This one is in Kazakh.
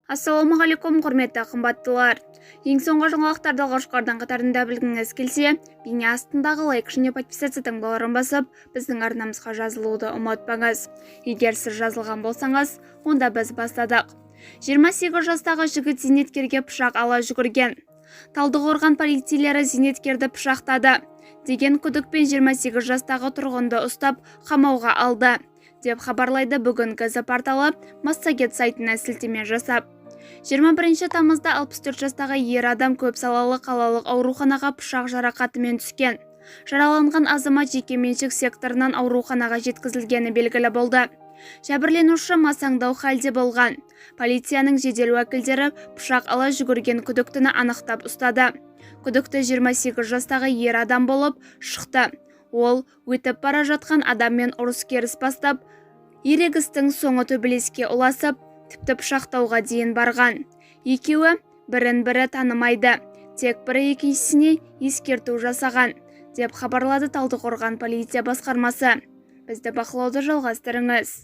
Ассалаумағалейкум, құрметті қымбаттылар. Ең соңғы жаңалықтарды алғашқылардың қатарында білгіңіз келсе, бейне астындағы лайк және подписаться таңбаларын басып, біздің арнамызға жазылуды ұмытпаңыз. Егер сіз жазылған болсаңыз, онда біз бастадық. 28 жастағы жігіт зейнеткерге пышақ ала жүгірген. Талдықорған полицейлері зейнеткерді пышақтады деген күдікпен 28 жастағы тұрғынды ұстап қамауға алды, деп хабарлайды бүгін газет порталы Массагет сайтына сілтеме жасап. 21 тамызда 64 жастағы ер адам көпсалалы қалалық ауруханаға пышақ жарақатымен түскен. Жараланған азамат жекеменшік секторынан ауруханаға жеткізілгені белгілі болды. Жәбірленуші масаңдау халде болған. Полицияның жедел уәкілдері пышақ ала жүгірген күдіктіні анықтап ұстады. Күдікті 28 жастағы ер адам болып шықты. Ол өтіп бара жатқан адаммен ұрыс-керіс бастап, ерегістің соңы төбелеске ұласып, тіпті пышақтауға дейін барған. Екеуі бірін-бірі танымайды, тек бірі екіншісіне ескерту жасаған, деп хабарлады Талдықорған полиция басқармасы. Бізді бақылауды жалғастырыңыз.